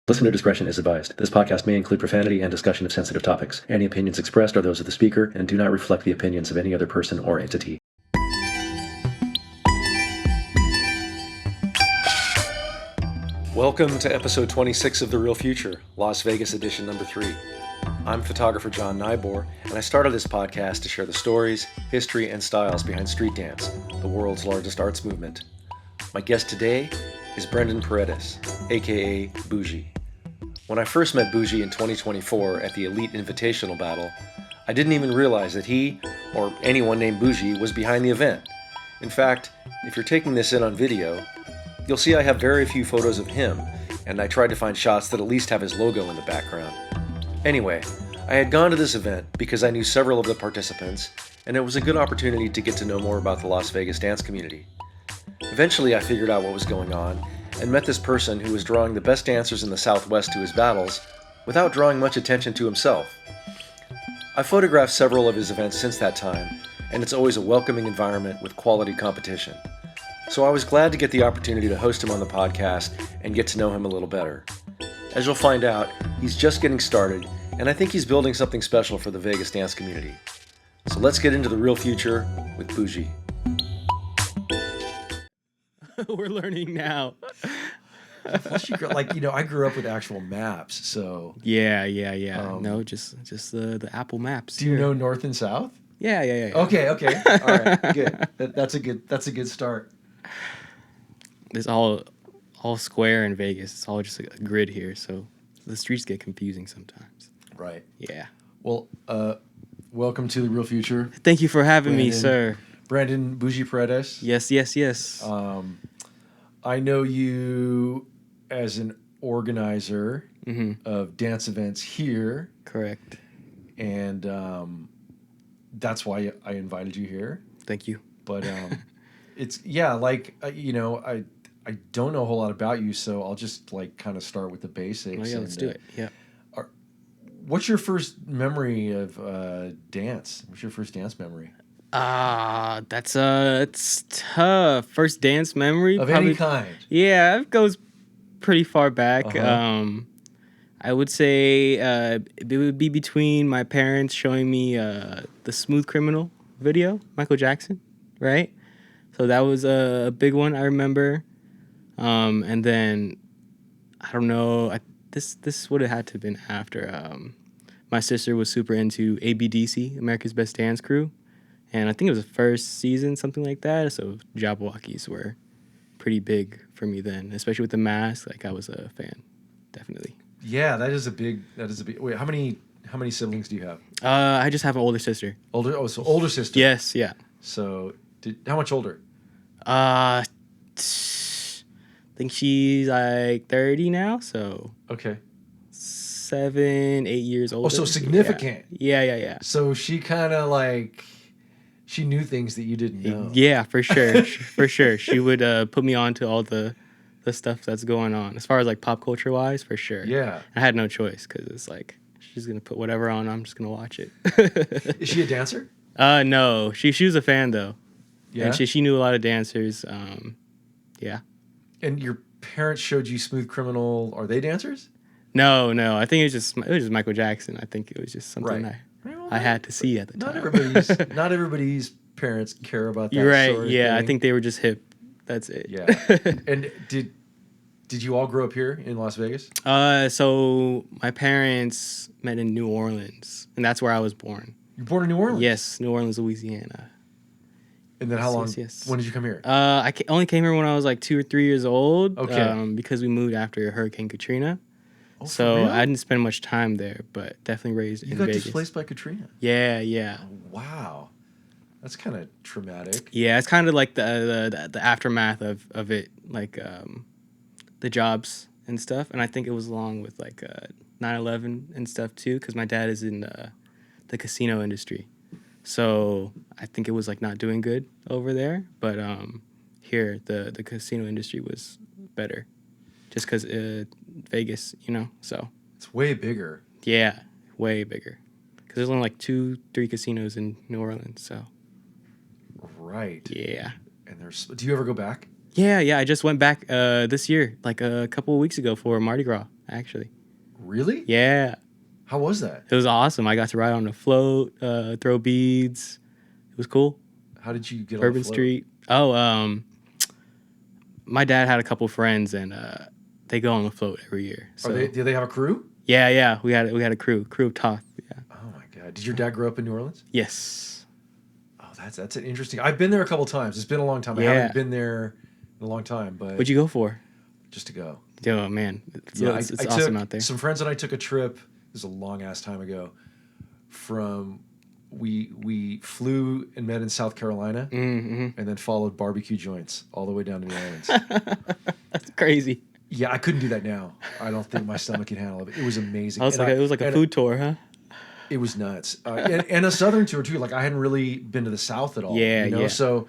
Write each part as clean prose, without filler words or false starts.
Listener discretion is advised. This podcast may include profanity and discussion of sensitive topics. Any opinions expressed are those of the speaker and do not reflect the opinions of any other person or entity. Welcome to episode 26 of The Real Future, Las Vegas edition number 3. I'm photographer John Nyboer, and I started this podcast to share the stories, history, and styles behind street dance, the world's largest arts movement. My guest today is Brendon Paredes, aka Boujee. When I first met Boujee in 2024 at the Elite Invitational battle, I didn't even realize that he, or anyone named Boujee, was behind the event. In fact, if you're taking this in on video, you'll see I have very few photos of him, and I tried to find shots that at least have his logo in the background. Anyway, I had gone to this event because I knew several of the participants, and it was a good opportunity to get to know more about the Las Vegas dance community. Eventually, I figured out what was going on, and met this person who was drawing the best dancers in the Southwest to his battles without drawing much attention to himself. I've photographed several of his events since that time, and it's always a welcoming environment with quality competition. So I was glad to get the opportunity to host him on the podcast and get to know him a little better. As you'll find out, he's just getting started, and I think he's building something special for the Vegas dance community. So let's get into the real future with Boujee. We're learning now. Plus, I grew up with actual maps, so Yeah. No, just the Apple Maps. do you know north and south? Yeah. Okay. All right, good. That's a good start. It's all square in Vegas. It's all just a grid here, so the streets get confusing sometimes. Right. Yeah. Well, welcome to the real future, Thank you for having me, Brendon. sir. Brendon Boujee Paredes. Yes. I know you as an organizer of dance events here, Correct. and that's why I invited you here. Thank you. But it's I don't know a whole lot about you, so I'll just kind of start with the basics. Oh yeah, let's do it. Yeah. What's your first memory of dance? What's your first dance memory It's tough. First dance memory of probably, any kind? Yeah, it goes pretty far back. Uh-huh. I would say it would be between my parents showing me the Smooth Criminal video, Michael Jackson, right? So that was a big one I remember. And then I don't know. This would have had to have been after. My sister was super into ABDC, America's Best Dance Crew, and I think it was the first season, something like that. So Jabberwockies were pretty big for me then, especially with the mask. Like I was a fan, definitely. Yeah, that is a big. Wait, how many siblings do you have? I just have an older sister. Older sister. Yes, yeah. So, how much older? I think she's like 30 now, so Okay. 7, 8 years older. Oh, so significant. Yeah. So she kind of she knew things that you didn't know. Yeah, for sure. For sure. She would put me on to all the stuff that's going on. As far as like pop culture wise, for sure. Yeah. I had no choice because it's like she's going to put whatever on. I'm just going to watch it. Is she a dancer? No. She was a fan though. Yeah. And she knew a lot of dancers. Yeah. And your parents showed you Smooth Criminal. Are they dancers? No. I think it was just Michael Jackson. I think it was just something Right. I had to see at the time. Not everybody's parents care about that. You're right. Sort of Yeah, thing. I think they were just hip. That's it. Yeah. And did you all grow up here in Las Vegas? So my parents met in New Orleans, and that's where I was born. You're born in New Orleans? Yes, New Orleans, Louisiana. And then how long? Yes. When did you come here? I only came here when I was like 2 or 3 years old. Okay. Because we moved after Hurricane Katrina. Oh, for So real? I didn't spend much time there, but definitely raised You in got Vegas. displaced by Katrina. Yeah. Oh, wow. That's kind of traumatic. Yeah, it's kind of like the aftermath of it, like the jobs and stuff. And I think it was along with like 9/11 and stuff too, because my dad is in the casino industry. So I think it was like not doing good over there. But here, the casino industry was better just because Vegas, so. It's way bigger. Yeah, way bigger. Because there's only like 2-3 casinos in New Orleans, so. Right. Yeah. And do you ever go back? Yeah. I just went back this year, like a couple of weeks ago for Mardi Gras actually. Really? Yeah. How was that? It was awesome. I got to ride on a float, throw beads. It was cool. How did you get on Bourbon the float? Street. Oh, my dad had a couple friends, and they go on the float every year. So Do they have a crew? yeah, we had a crew of Toth. Yeah. Oh my God! Did your dad grow up in New Orleans? Yes. Oh, that's an interesting. I've been there a couple times. It's been a long time. I Yeah. haven't been there in a long time, but What'd you go for? just to go. Oh man, it's I awesome took out there. some friends and I took a trip. This is a long ass time ago. We flew and met in South Carolina, Mm-hmm. and then followed barbecue joints all the way down to New Orleans. That's crazy. Yeah, I couldn't do that now. I don't think my stomach can handle it. It was amazing. It was like a food tour, huh? It was nuts, and a southern tour too. Like I hadn't really been to the South at all. Yeah, you know? yeah. So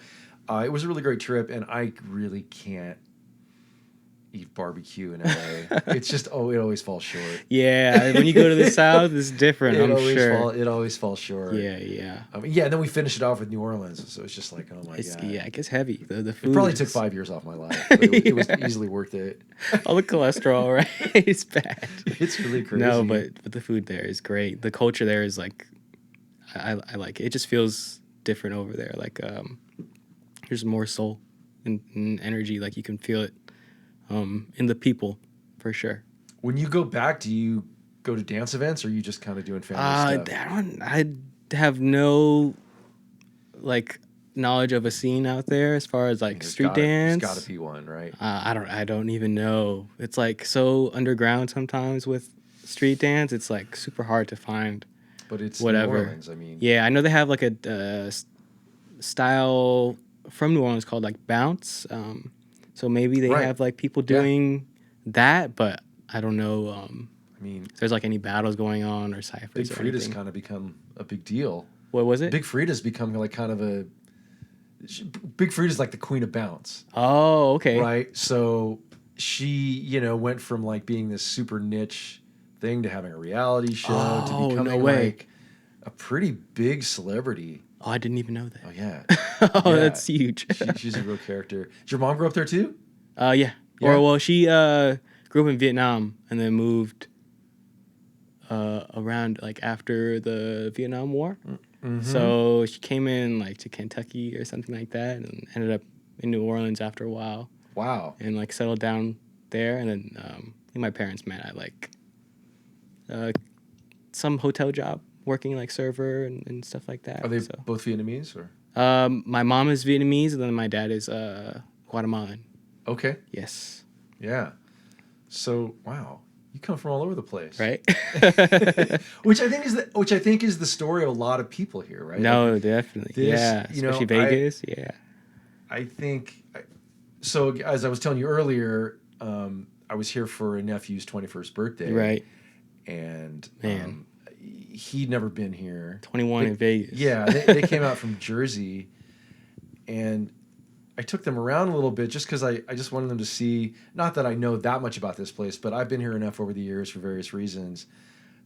it was a really great trip, and I really can't eat barbecue in LA. It's just it always falls short. Yeah, when you go to the South, it's different. I'm sure. It always falls short. Yeah. Yeah, and then we finished it off with New Orleans, so it's just like, oh my God. Yeah, it gets heavy. The food. It probably took 5 years off my life. But it was easily worth it. all the cholesterol, right? It's bad. It's really crazy. No, but the food there is great. The culture there is like, I like it. It just feels different over there. Like there's more soul and energy. Like you can feel it in the people, for sure. When you go back, do you go to dance events, or are you just kind of doing family stuff? I have no like knowledge of a scene out there as far as like street dance. There's got to be one, right? I don't even know. It's like so underground sometimes with street dance. It's like super hard to find. But it's whatever. New Orleans, I mean. Yeah, I know they have like a style from New Orleans called like bounce. So maybe they have like people doing that, but I don't know. I mean, if there's like any battles going on or ciphers. Big Frida's kind of become a big deal. What was it? Big Frida's become like kind of a. Big Frida's like the queen of bounce. Oh, okay. Right. So she, went from like being this super niche thing to having a reality show to becoming like a pretty big celebrity. Oh, I didn't even know that. Oh yeah. Oh, yeah. That's huge. She's a real character. Did your mom grow up there too? Yeah. Or well, she grew up in Vietnam and then moved around like after the Vietnam War. Mm-hmm. So she came in like to Kentucky or something like that, and ended up in New Orleans after a while. Wow. And like settled down there, and then I think my parents met at like some hotel job, working like server and stuff like that. Are they both Vietnamese or? My mom is Vietnamese, and then my dad is Guatemalan. Okay. Yes. Yeah. So wow, you come from all over the place, right? which I think is the story of a lot of people here, right? No, like definitely. Especially Vegas. I think. So as I was telling you earlier, I was here for a nephew's 21st birthday, right? And he'd never been here. 21 in Vegas. Yeah, they came out from Jersey, and I took them around a little bit just because I just wanted them to see, not that I know that much about this place, but I've been here enough over the years for various reasons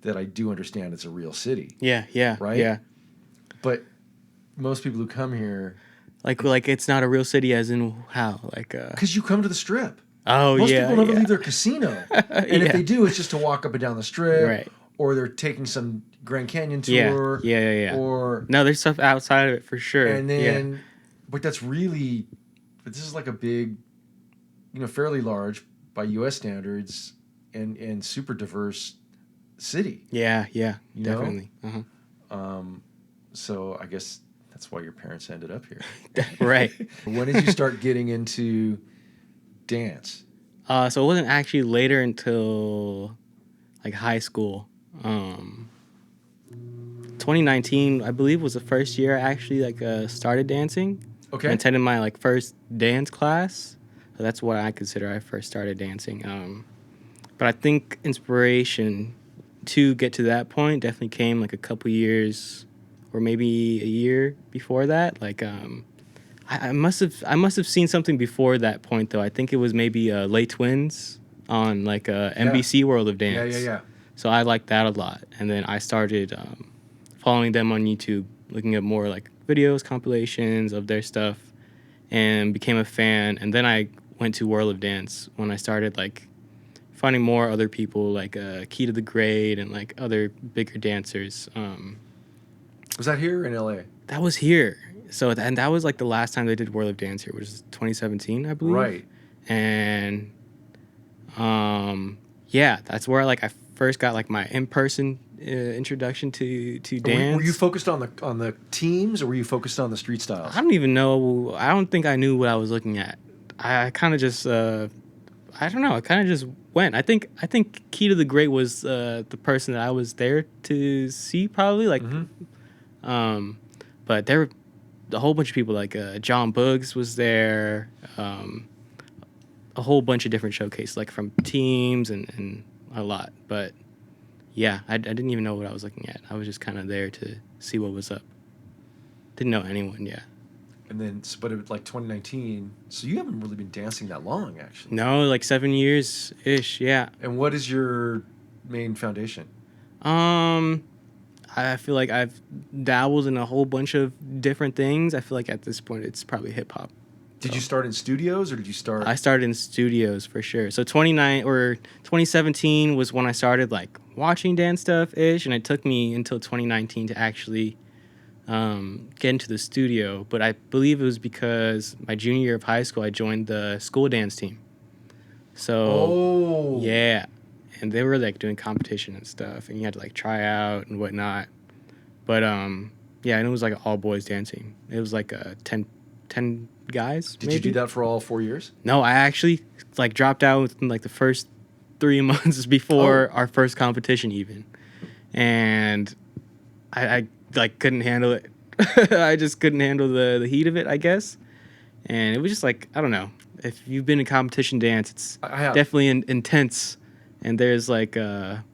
that I do understand it's a real city. Yeah. Right? Yeah. But most people who come here... Like it's not a real city as in how? Like... Because you come to the Strip. Oh, most people never leave their casino. And if they do, it's just to walk up and down the Strip. Right. Or they're taking some Grand Canyon tour. Yeah. Or... No, there's stuff outside of it for sure. And then... But that's really... But this is like a big, fairly large by U.S. standards and super diverse city. Yeah, definitely. So I guess that's why your parents ended up here. Right. When did you start getting into dance? So it wasn't actually later until like high school. 2019, I believe, was the first year I actually started dancing. Okay. I attended my first dance class. So that's what I consider I first started dancing. But I think inspiration to get to that point definitely came a couple years or maybe a year before that. I must have seen something before that point though. I think it was maybe Late Twins on NBC World of Dance. Yeah. So I liked that a lot, and then I started following them on YouTube, looking at more videos, compilations of their stuff, and became a fan. And then I went to World of Dance when I started finding more other people like Key to the Grade and like other bigger dancers. Was that here in LA? That was here. So and that was like the last time they did World of Dance here, which is 2017, I believe. Right. And yeah, that's where like I first got like my in-person introduction to dance. Were you focused on the teams, or were you focused on the street styles? I don't even know. I don't think I knew what I was looking at. I kind of just I don't know. I kind of just went. I think Key to the Great was the person that I was there to see, probably like. But there were a whole bunch of people like John Buggs was there. A whole bunch of different showcases, like from teams and a lot. But yeah, I didn't even know what I was looking at. I was just kind of there to see what was up. Didn't know anyone yet. And then, but it was like 2019. So you haven't really been dancing that long, actually. No, like 7 years ish. Yeah. And what is your main foundation? I feel like I've dabbled in a whole bunch of different things. I feel like at this point it's probably hip hop. Did you start in studios, or did you start? I started in studios for sure. So 2017 was when I started like watching dance stuff ish, and it took me until 2019 to actually get into the studio. But I believe it was because my junior year of high school I joined the school dance team. So yeah, and they were like doing competition and stuff, and you had to like try out and whatnot. But yeah, and it was like an all boys dancing. It was like 10 guys. Did you do that for all 4 years? No, I actually like dropped out within like the first 3 months before our first competition even, and I like couldn't handle it. I just couldn't handle the heat of it, I guess. And it was just like, I don't know. If you've been in competition dance, it's definitely intense, and there's like a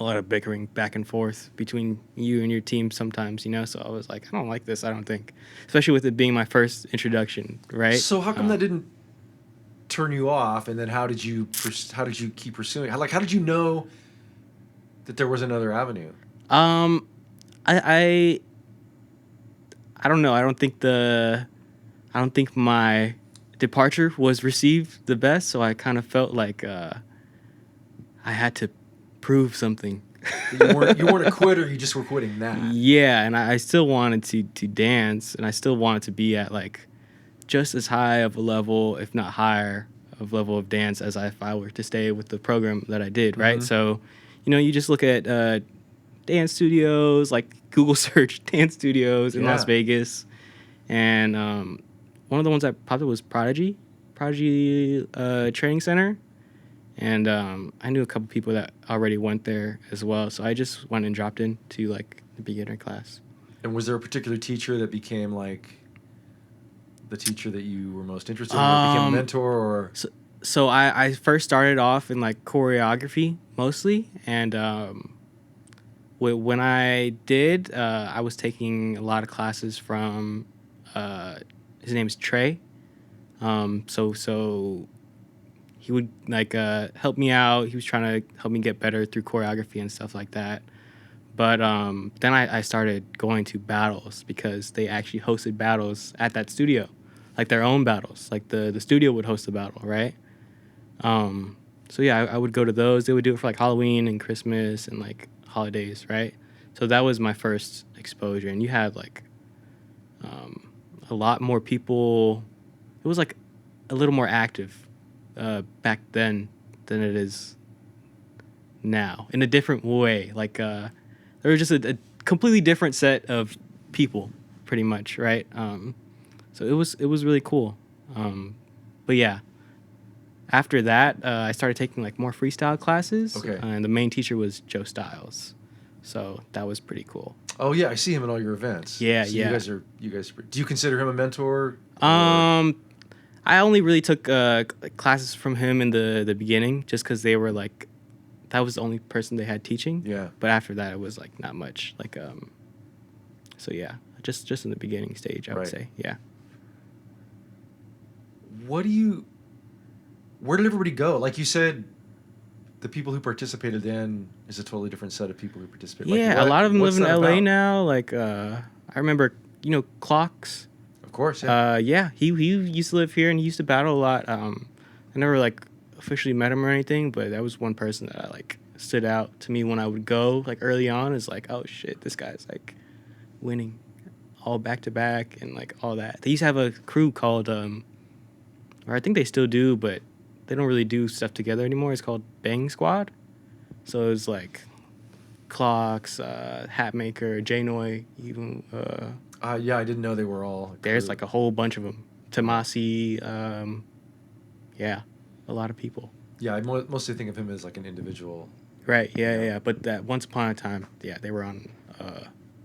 lot of bickering back and forth between you and your team sometimes, you know? So I was like, I don't like this, I don't think. Especially with it being my first introduction, right? So how come that didn't turn you off, and then how did you keep pursuing? How did you know that there was another avenue? I don't know. I don't think my departure was received the best, so I kind of felt like I had to prove something. You weren't a quitter, you just were quitting that. Yeah, and I still wanted to dance, and I still wanted to be at like just as high of a level, if not higher of level of dance as if I were to stay with the program that I did, right? So, you know, you just look at dance studios, like Google search dance studios in Las Vegas, and one of the ones that popped up was Prodigy Training Center, and I knew a couple people that already went there as well, so I just went and dropped into like the beginner class. And was there a particular teacher that became like the teacher that you were most interested in, or became a mentor, or? So I first started off in like choreography mostly, and when I did, I was taking a lot of classes from his name is Trey. So he would like help me out. He was trying to help me get better through choreography and stuff like that. But then I started going to battles, because they actually hosted battles at that studio, like their own battles. Like the studio would host a battle, right? So yeah, I would go to those. They would do it for like Halloween and Christmas and like holidays, right? So that was my first exposure, and you had like a lot more people. It was like a little more active back then than it is now, in a different way. Like there was just a completely different set of people, pretty much, right? So it was really cool. But yeah, after that, I started taking like more freestyle classes. Okay. And the main teacher was Joe Styles, so that was pretty cool. Oh yeah, I see him at all your events. Yeah, so yeah. You guys. Do you consider him a mentor? I only really took classes from him in the beginning, just because they were like, that was the only person they had teaching. Yeah. But after that, it was like not much. Like so yeah, just in the beginning stage, I would say. Yeah. Where did everybody go? Like you said, the people who participated then is a totally different set of people who participate. Yeah, like, a lot of them live in LA about? now. Like I remember, Clocks. Of course, yeah. Yeah, he used to live here, and he used to battle a lot. I never like officially met him or anything, but that was one person that I like stood out to me when I would go like early on. Is like, oh shit, this guy's like winning all back to back and like all that. They used to have a crew called or I think they still do, but they don't really do stuff together anymore. It's called Bang Squad. So it was like Clocks, Hatmaker, Janoy, even Yeah, I didn't know they were all. there's like a whole bunch of them. Tomasi, yeah, a lot of people. Yeah, I mostly think of him as like an individual. Right, yeah. But that once upon a time, yeah, they were on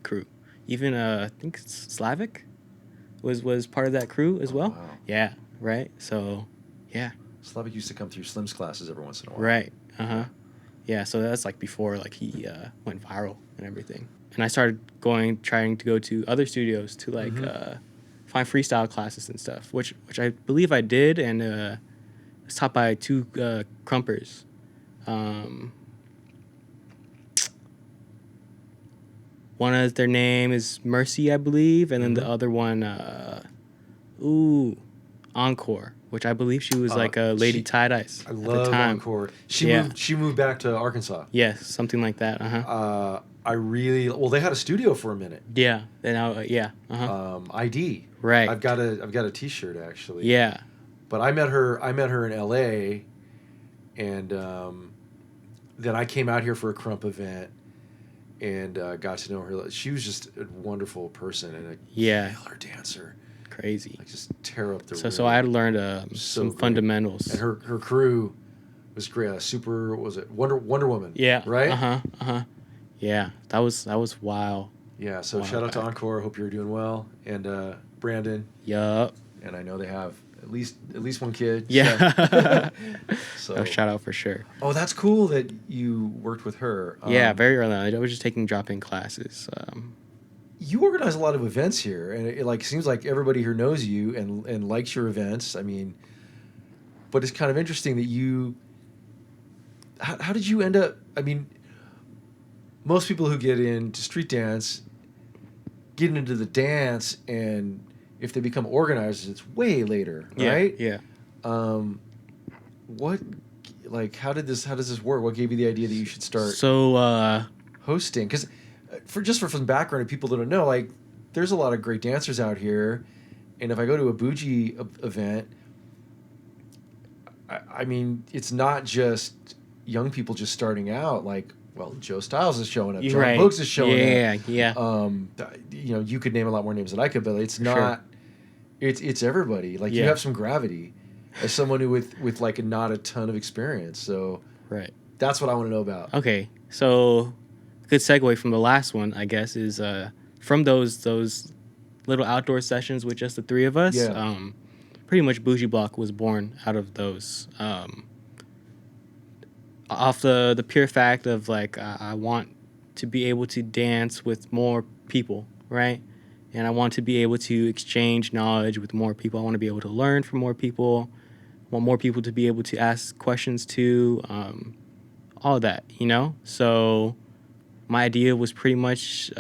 crew. Even I think Slavic was part of that crew as well. Wow. Yeah, right. So, yeah, Slavic used to come through Slim's classes every once in a while. right. Yeah, so that's like before like he went viral and everything. And I started trying to go to other studios to like find freestyle classes and stuff, which I believe I did, and was taught by two crumpers. One of their name is Mercy, I believe, and then the other one, Encore, which I believe she was like a Lady Tie-Dyes I at the love time. Encore. Yeah. She moved back to Arkansas. Yes, something like that. They had a studio for a minute. Yeah. And ID. Right. I've got a T-shirt actually. Yeah. But I met her in L.A. and then I came out here for a Crump event and got to know her. She was just a wonderful person and a killer dancer. Crazy. Like just tear up the room. So I had learned some great. fundamentals. And her crew was great. Super, what was it? Wonder Woman. Yeah. Right? Yeah. That was wild. Yeah. So Wow. shout out to Encore. Hope you're doing well. And Brandon. Yup. And I know they have at least one kid. Yeah. So No, shout out for sure. Oh, that's cool that you worked with her. Yeah, very early on. I was just taking drop-in classes. You organize a lot of events here, and it like seems like everybody here knows you and likes your events. I mean, but it's kind of interesting that you. How did you end up? I mean, most people who get into street dance get into the dance, and if they become organizers, it's way later, right? Yeah. What, like, how does this work? What gave you the idea that you should start So, hosting? Because for some background of people that don't know, like, there's a lot of great dancers out here, and if I go to a Boujee event, I mean, it's not just young people just starting out. Like, well, Joe Styles is showing up, John right. Bogues is showing up. Yeah. You know, you could name a lot more names than I could, but it's not. It's everybody. Like you have some gravity as someone who with like not a ton of experience. So Right. that's what I want to know about. Okay. So, good segue from the last one, I guess, is from those little outdoor sessions with just the three of us. Yeah. Pretty much Boujee Block was born out of those. Off the pure fact of like I want to be able to dance with more people, right? And I want to be able to exchange knowledge with more people. I want to be able to learn from more people. I want more people to be able to ask questions to, all that, you know? So my idea was pretty much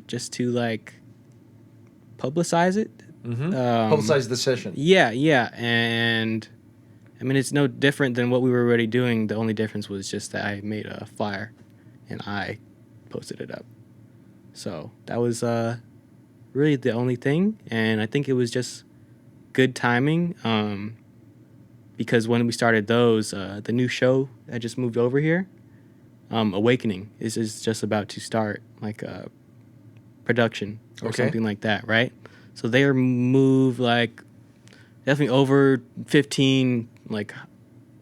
just to like publicize it. Publicize the session. Yeah. And I mean, it's no different than what we were already doing. The only difference was just that I made a flyer and I posted it up. So that was really the only thing. And I think it was just good timing because when we started those, the new show that just moved over here, Awakening, is just about to start like a production or something like that, right? So they are moved like definitely over 15 like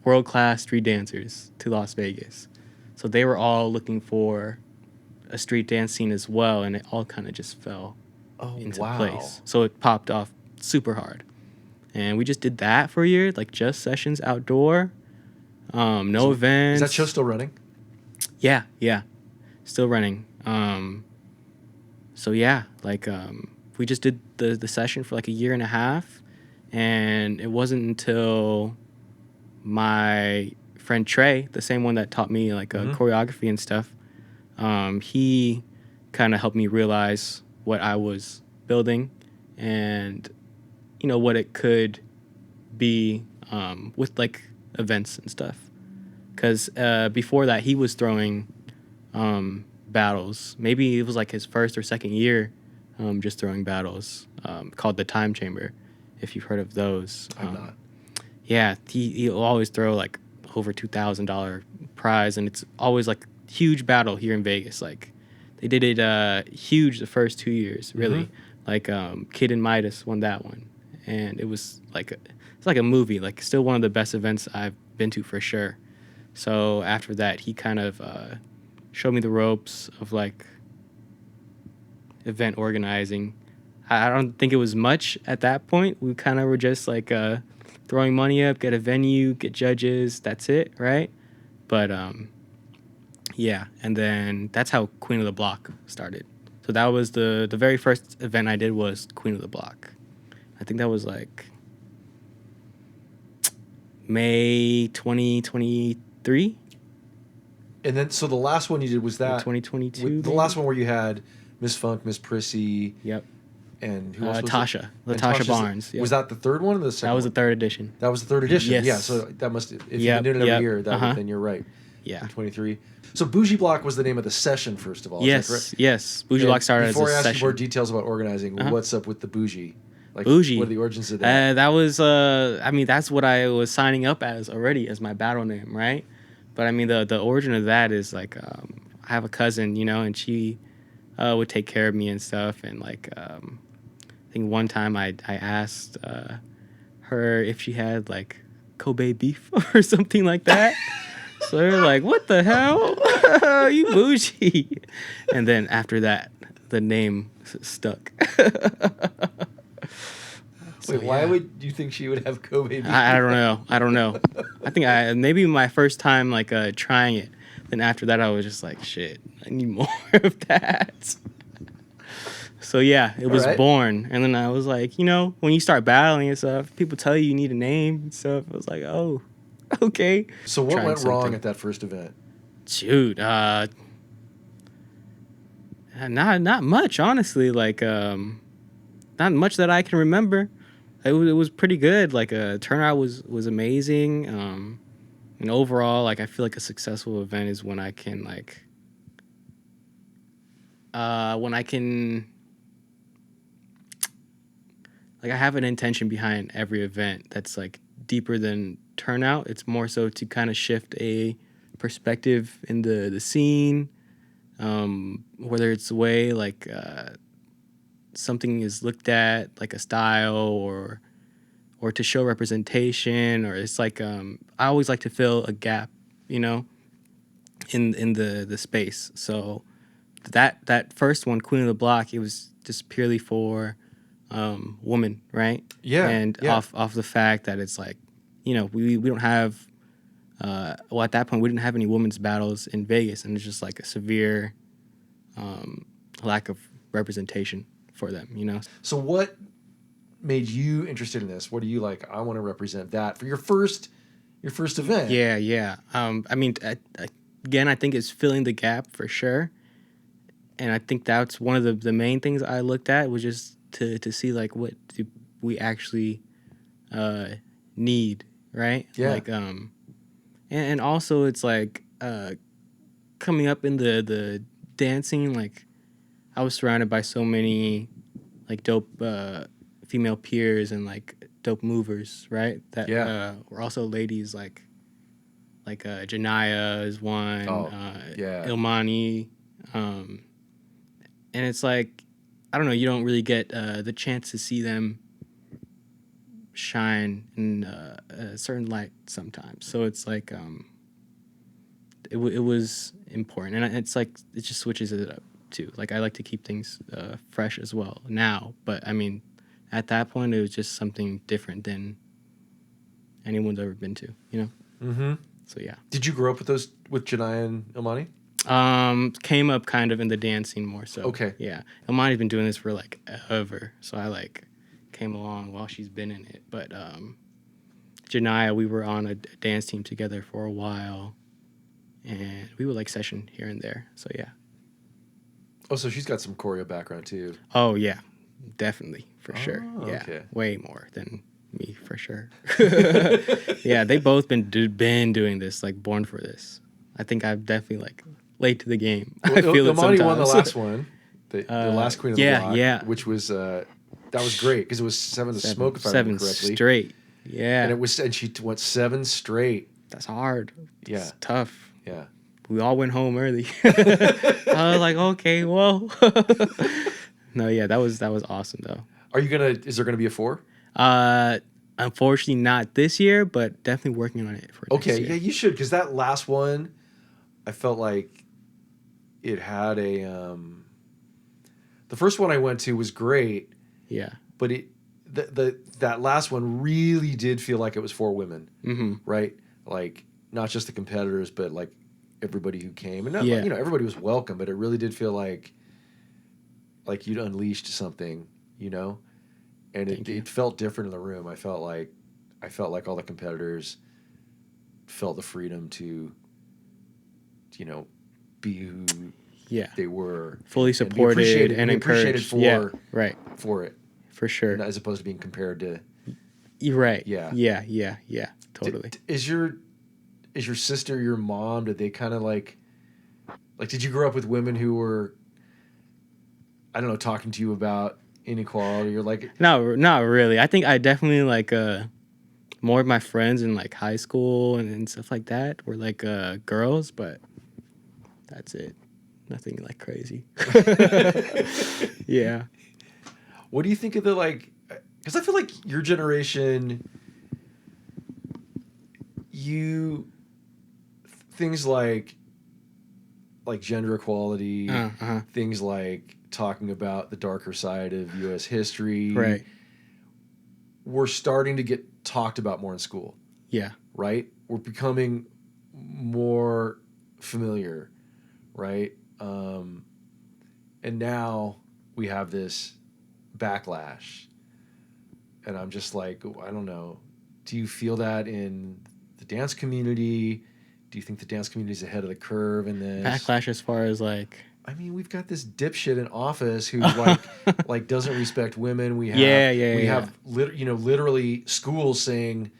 world-class street dancers to Las Vegas. So they were all looking for a street dance scene as well, and it all kind of just fell into place. So it popped off super hard. And we just did that for a year, like just sessions outdoor, no events. Is that show still running? Yeah. Still running. So yeah, like we just did the session for like a year and a half, and it wasn't until my friend Trey, the same one that taught me like choreography and stuff, he kind of helped me realize what I was building and, you know, what it could be with like events and stuff. Because before that, he was throwing battles. Maybe it was like his first or second year just throwing battles called the Time Chamber, if you've heard of those. I'm not. Yeah, he'll always throw like over $2,000 prize, and it's always like huge battle here in Vegas. Like they did it huge the first 2 years, really. Like Kid and Midas won that one, and it was like it's like a movie. Like still one of the best events I've been to for sure. So after that, he kind of showed me the ropes of like event organizing. I don't think it was much at that point. We kind of were just like throwing money up, get a venue, get judges. That's it, right? But yeah, and then that's how Queen of the Block started. So that was the very first event I did was Queen of the Block. I think that was like May 2023. And then, so the last one you did was that 2022. the last one where you had Miss Funk, Miss Prissy, Yep. and who else was Tasha. it? And Latasha Tasha's- Barnes. Yep. Was that the third one or the second? That was the one? third edition. That was the third edition. Yes. Yeah. So that must. If you've Yep, been doing it every yep. year, that then you're right. Yeah. 23. So Boujee Block was the name of the session, first of all. Is that Yes. correct? Yes. Boujee And Block started as a before I ask session. you more details about organizing, what's up with the Boujee? Like, Boujee. What are the origins of that? That was, I mean, that's what I was signing up as already as my battle name, right? But I mean, the origin of that is like, I have a cousin, you know, and she would take care of me and stuff. And like, I think one time I asked her if she had like Kobe beef or something like that. So they're like, what the hell? You Boujee. And then after that, the name stuck. So, Wait, why yeah. would you think she would have Kobe beef? I don't know. I think maybe my first time like trying it. Then after that, I was just like, shit, I need more of that. So yeah, it was right. born, and then I was like, you know, when you start battling and stuff, people tell you need a name and stuff. I was like, oh, okay. So what Trying went wrong something. at that first event? Shoot, not much, honestly. Like, not much that I can remember. It was pretty good. Like, turnout was amazing. And overall, like, I feel like a successful event is when I can like, I have an intention behind every event that's like deeper than turnout. It's more so to kind of shift a perspective in the scene, whether it's the way like something is looked at, like a style, or to show representation, or it's like I always like to fill a gap, you know, in the space. So that first one, Queen of the Block, it was just purely for women, right? Yeah, And yeah. off the fact that it's like, you know, we don't have well, at that point we didn't have any women's battles in Vegas, and it's just like a severe lack of representation for them, you know. So what made you interested in this? What are you like? I want to represent that for your first event. Yeah. I mean, again, I think it's filling the gap for sure, and I think that's one of the main things I looked at was just to see like what do we actually need, right? Yeah. Like and also it's like coming up in the dancing, like I was surrounded by so many like dope female peers and like dope movers, right? That were also ladies like Janaya is one, Ilmani, and it's like, I don't know, you don't really get the chance to see them shine in a certain light sometimes. So it's like it was important, and it's like it just switches it up too. Like I like to keep things fresh as well now, but I mean, at that point it was just something different than anyone's ever been to, you know. Mm-hmm. So yeah. Did you grow up with Janaya and Ilmani? Came up kind of in the dance scene more so. Okay. Yeah. Ilmani's been doing this for like ever, so I like came along while she's been in it. But Janaya, we were on a dance team together for a while, and we would like session here and there. So yeah. Oh, so she's got some choreo background too. Oh yeah, definitely for sure. Yeah, okay. way more than me for sure. Yeah, they both been doing this, like born for this. I think I'm definitely like late to the game. I feel it Imani sometimes. won the last one, the last Queen of the yeah, Block, yeah. which was that was great because it was Seven to Smoke, if I Seven remember correctly. straight. Yeah, And she went 7 straight. that's hard. Yeah. It's tough. Yeah. We all went home early. I was like, okay, well. No, yeah, that was awesome though. Is there gonna be a 4? Unfortunately not this year, but definitely working on it for next Okay, year. yeah, you should, because that last one, I felt like it had a the first one I went to was great, Yeah. but that last one really did feel like it was for women, right? Like not just the competitors, but like everybody who came, and not, Yeah. you know, everybody was welcome, but it really did feel like you'd unleashed something, you know, and it felt different in the room. I felt like all the competitors felt the freedom to, you know, be who they were, fully supported and be encouraged. appreciated Right. for it, For sure. as opposed to being compared to. You're right. Yeah. Yeah. Totally. Is your sister, your mom, did they kind of like did you grow up with women who were, I don't know, talking to you about inequality or like? No, not really. I think I definitely like more of my friends in like high school and stuff like that were like girls, but that's it. Nothing like crazy. Yeah. What do you think of the like? Because I feel like your generation, things like gender equality, things like talking about the darker side of U.S. history, Right. We're starting to get talked about more in school. Yeah. Right? We're becoming more familiar, right? And now we have this backlash. And I'm just like, I don't know. Do you feel that in the dance community? Do you think the dance community is ahead of the curve in this? Backlash as far as like... I mean, we've got this dipshit in office who like doesn't respect women. We have we have literally schools saying,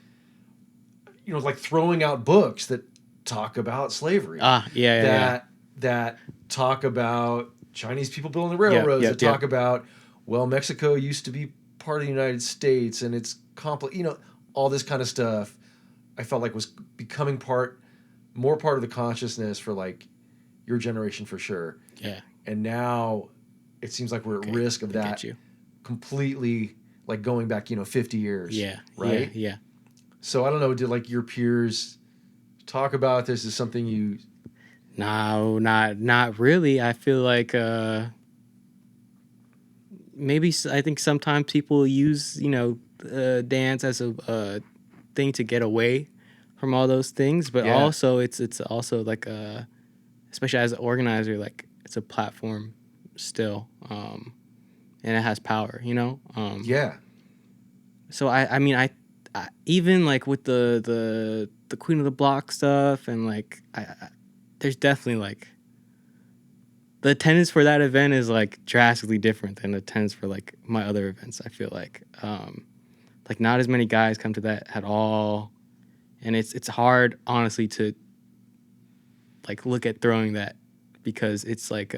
like throwing out books that talk about slavery. That talk about Chinese people building the railroads. That talk about, well, Mexico used to be part of the United States and it's all this kind of stuff. I felt like was becoming more part of the consciousness for like your generation for sure. Yeah. And now it seems like we're at risk of that completely, like going back, 50 years. Yeah. Right? Yeah. So I don't know, did like your peers talk about this? Is something you... No, not really. I feel like maybe I think sometimes people use, dance as a thing to get away from all those things, but also it's also like especially as an organizer, like it's a platform still, and it has power, So I mean I even like with the Queen of the Block stuff and like I there's definitely like the attendance for that event is like drastically different than the attendance for like my other events. I feel like not as many guys come to that at all, and it's hard honestly to like look at throwing that because it's like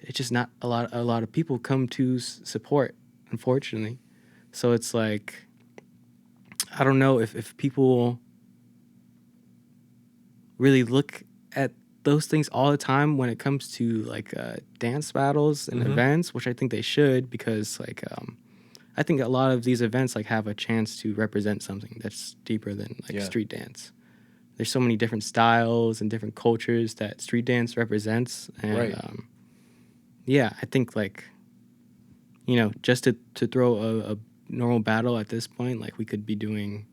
it's just not a lot of people come to support, unfortunately. So it's like I don't know if people really look at those things all the time when it comes to like dance battles and events, which I think they should, because like I think a lot of these events like have a chance to represent something that's deeper than like street dance. There's so many different styles and different cultures that street dance represents, and I think like just to throw a normal battle at this point, like we could be doing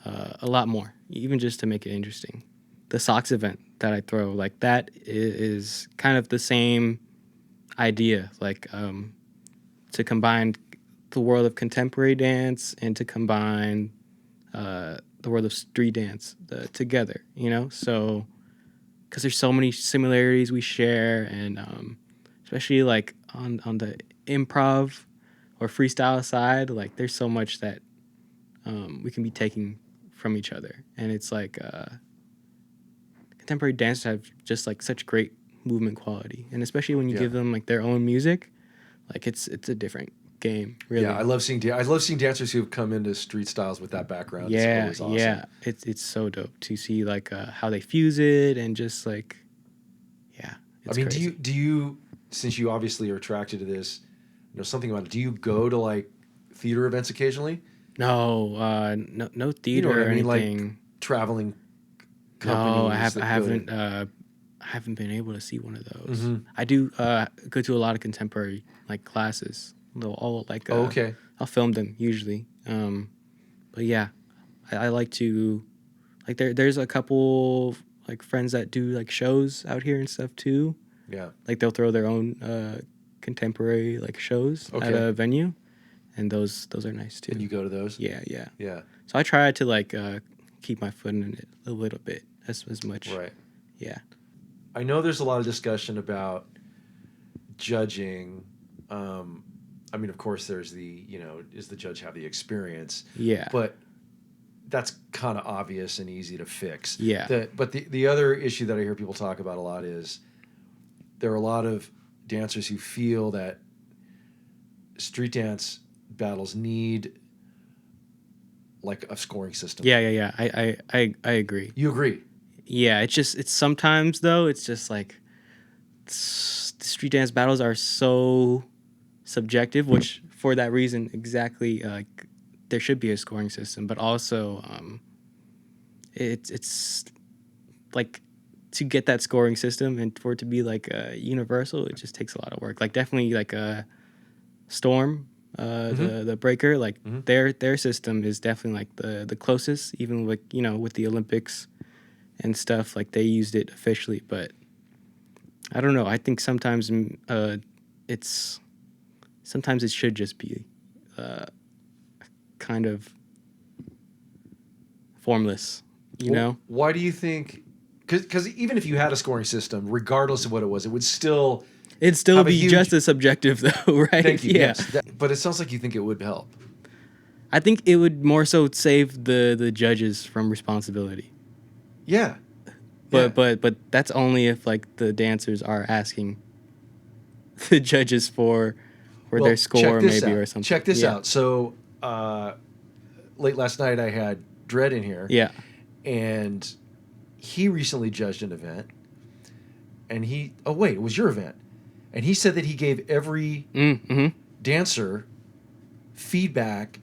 a lot more, even just to make it interesting. The socks event that I throw, like that is kind of the same idea, like to combine the world of contemporary dance and to combine the world of street dance together, so because there's so many similarities we share, and especially like on the improv or freestyle side, like there's so much that we can be taking from each other. And it's like contemporary dancers have just like such great movement quality, and especially when you give them like their own music, like it's a different game, really. Yeah, I love seeing dancers who've come into street styles with that background. Yeah, it's always awesome. yeah, it's so dope to see like how they fuse it and just like, yeah. It's crazy. do you since you obviously are attracted to this, know something about it? Do you go to like theater events occasionally? No, no theater or anything. Like traveling companies. No, I haven't been able to see one of those. Mm-hmm. I do go to a lot of contemporary like classes. They'll all like okay. I'll film them usually. But yeah, I like to like there's a couple like friends that do like shows out here and stuff too. Yeah. Like they'll throw their own contemporary like shows at a venue, and those are nice too. And you go to those? Yeah. Yeah. So I try to like keep my foot in it a little bit as much. Right. Yeah. I know there's a lot of discussion about judging. I mean, of course, there's does the judge have the experience? Yeah. But that's kind of obvious and easy to fix. Yeah. But the other issue that I hear people talk about a lot is there are a lot of dancers who feel that street dance battles need like a scoring system. Yeah. I agree. You agree? Yeah, it's sometimes though, it's just like street dance battles are so subjective, which for that reason exactly like there should be a scoring system, but also it's like to get that scoring system and for it to be like universal, it just takes a lot of work. Like definitely like a Storm, the breaker, like their system is definitely like the closest, even like with the Olympics and stuff, like they used it officially, but I don't know. I think sometimes it should just be kind of formless, you know? Why do you think? Because even if you had a scoring system, regardless of what it was, it would still it'd still be just as subjective, though, right? Thank you. Yeah. Yes. But it sounds like you think it would help. I think it would more so save the judges from responsibility. Yeah. But that's only if like the dancers are asking the judges for their score maybe or something. Check this out. So late last night I had Dredd in here. Yeah. And he recently judged an event. And it was your event. And he said that he gave every dancer feedback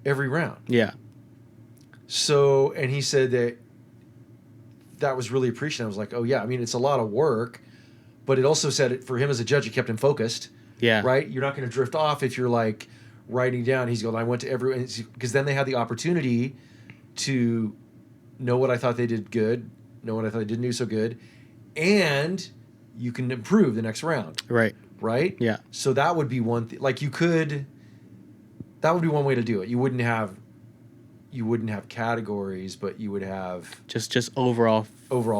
every round. Yeah. So, and he said that was really appreciated. I was like, oh yeah, I mean, it's a lot of work, but it also said for him as a judge, it kept him focused. Yeah. Right? You're not going to drift off if you're like writing down. He's going, I went to everyone, because then they had the opportunity to know what I thought they did good, know what I thought they didn't do so good, and you can improve the next round. Right. Right? Yeah. So that would be one thing. Like that would be one way to do it. You wouldn't have categories, but you would have just overall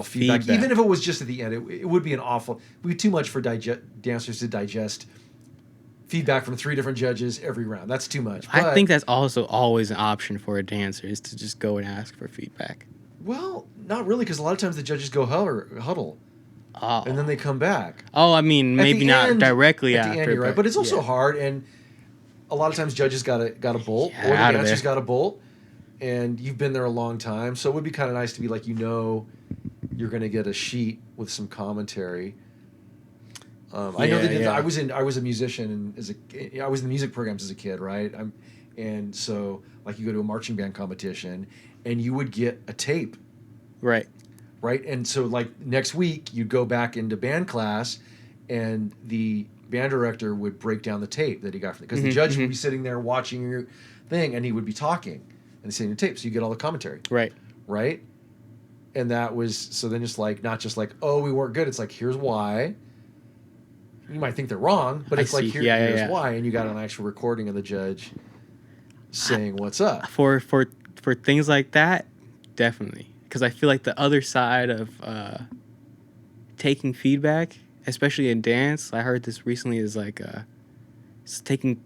feedback. Even if it was just at the end, it would be it would be too much for dancers to digest feedback from 3 different judges every round. That's too much. I think that's also always an option for a dancer is to just go and ask for feedback. Well, not really, because a lot of times the judges go huddle. Oh. And then they come back. Oh, I mean, maybe not directly after. At the end, you're right. But it's also hard, and a lot of times judges got a bolt, or the dancers got a bolt, and you've been there a long time, so it would be kind of nice to be like, you're going to get a sheet with some commentary. I know that I was a musician, and I was in the music programs as a kid, right? And so like you go to a marching band competition, and you would get a tape, right? And so like next week you'd go back into band class, and the band director would break down the tape that he got from because the judge would be sitting there watching your thing, and he would be talking and saying your tape, so you get all the commentary, right? And that was so then just like not just like, oh, we weren't good. It's like, here's why. You might think they're wrong, but it's like here's why, and you got an actual recording of the judge saying what's up. For things like that, definitely, because I feel like the other side of taking feedback, especially in dance, I heard this recently, is like taking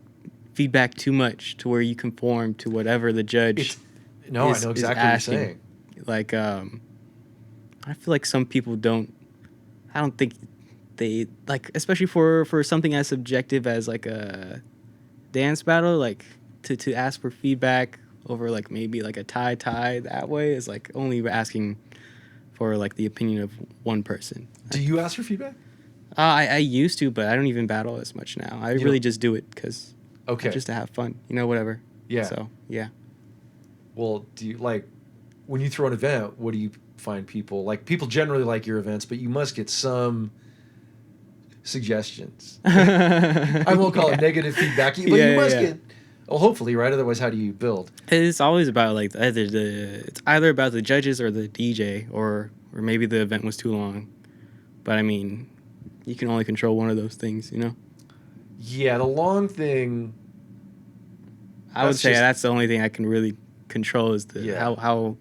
feedback too much to where you conform to whatever the judge I know exactly what you're saying. Like, I feel like some people don't. I don't think they like, especially for something as subjective as like a dance battle, like to ask for feedback over like maybe like a tie that way is like only asking for like the opinion of one person. Do you ask for feedback? I used to, but I don't even battle as much now. I really just do it because just to have fun, whatever. Yeah. So yeah. Well, do you like when you throw an event? What do you find people like? People generally like your events, but you must get some suggestions. I won't call it negative feedback, but you must get. Well, hopefully, right? Otherwise, how do you build? It's always about like it's either about the judges or the DJ, or maybe the event was too long. But I mean, you can only control one of those things, Yeah, the long thing. I would say that's the only thing I can really control is how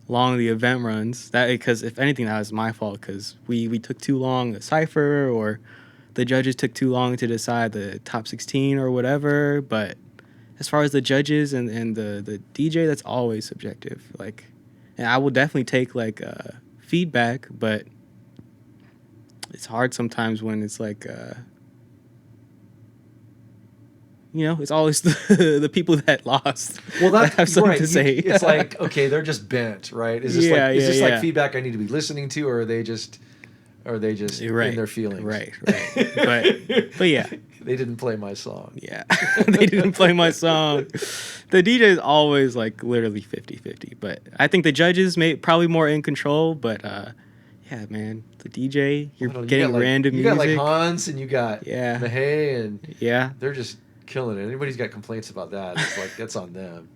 long the event runs. That because if anything, that was my fault because we took too long to cipher, or the judges took too long to decide the top 16 or whatever. But as far as the judges and the DJ, that's always subjective. Like, and I will definitely take like feedback, but it's hard sometimes when it's like it's always the people that lost. Well, that have something right. to say. It's like, okay, they're just bent, right? Is this like feedback I need to be listening to, or are they just in their feelings? Right. But yeah. They didn't play my song. Yeah. They didn't play my song. The DJ is always like literally 50-50. But I think the judges probably more in control, but yeah, man, the DJ, you're getting random music. You got like Hans and you got Mahey and yeah, they're just killing it. Anybody's got complaints about that, it's like that's on them.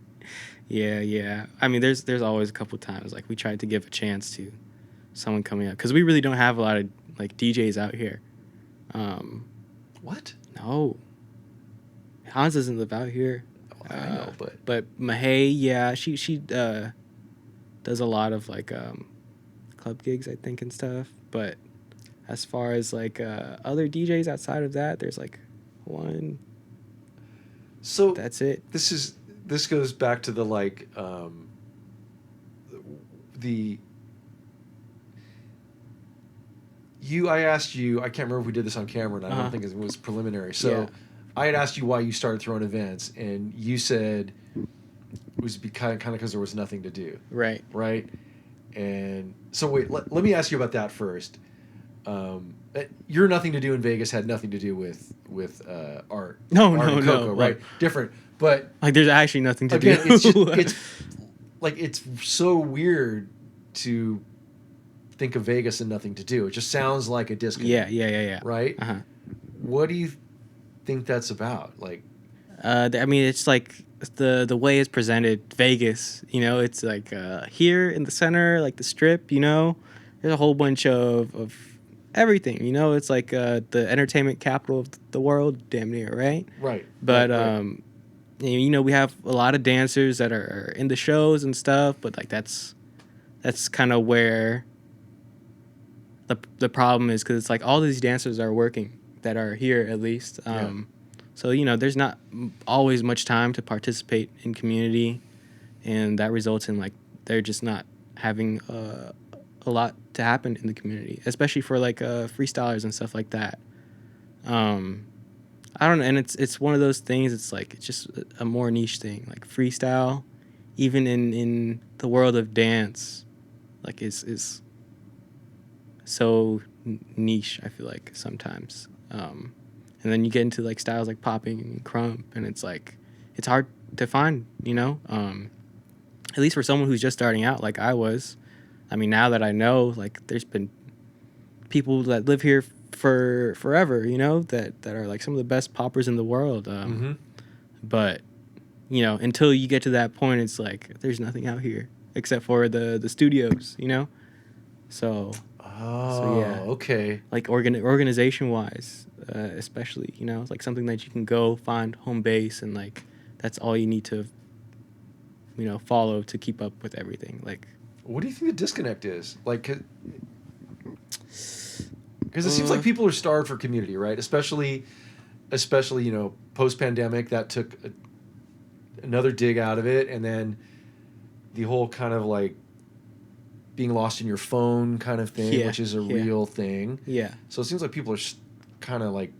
Yeah. I mean, there's always a couple times like we tried to give a chance to someone coming up because we really don't have a lot of like DJs out here. What? No, Hans doesn't live out here. Oh, I know, but Mahey, yeah, she does a lot of like club gigs, I think, and stuff. But as far as like other DJs outside of that, there's like one. So that's it. This goes back to the like I asked you, I can't remember if we did this on camera, and I don't think it was preliminary. So I had asked you why you started throwing events, and you said it was kind of because there was nothing to do. Right. And so wait, let me ask you about that first. Your nothing to do in Vegas had nothing to do with art. No, Coco, right? Different, but like there's actually nothing to again, do. it's like it's so weird to think of Vegas and nothing to do. It just sounds like a disconnect. Yeah. Right? What do you think that's about? Like, I mean, it's like the way it's presented. Vegas, it's like here in the center, like the Strip. There's a whole bunch of everything. It's like the entertainment capital of the world, damn near, right? Right. But right. We have a lot of dancers that are in the shows and stuff. But like that's kind of where the problem is, because it's like all these dancers are working that are here at least. So, there's not always much time to participate in community, and that results in like they're just not having a lot to happen in the community, especially for like freestylers and stuff like that. I don't know, and it's one of those things. It's like it's just a more niche thing, like freestyle, even in the world of dance, like is so niche. I feel like sometimes, and then you get into like styles like popping and crump, and it's like it's hard to find, at least for someone who's just starting out, like I was. I mean, now that I know, like there's been people that live here for forever, that are like some of the best poppers in the world. But until you get to that point, it's like there's nothing out here except for the studios, So. Oh, yeah. Okay. Like organization wise, especially, it's like something that you can go find home base, and like that's all you need to, follow to keep up with everything. Like, what do you think the disconnect is? Like, because it seems like people are starved for community, right? Especially especially, post pandemic, that took another dig out of it, and then the whole kind of like being lost in your phone kind of thing, Yeah, which is a yeah. real thing. Yeah. So it seems like people are kind of like,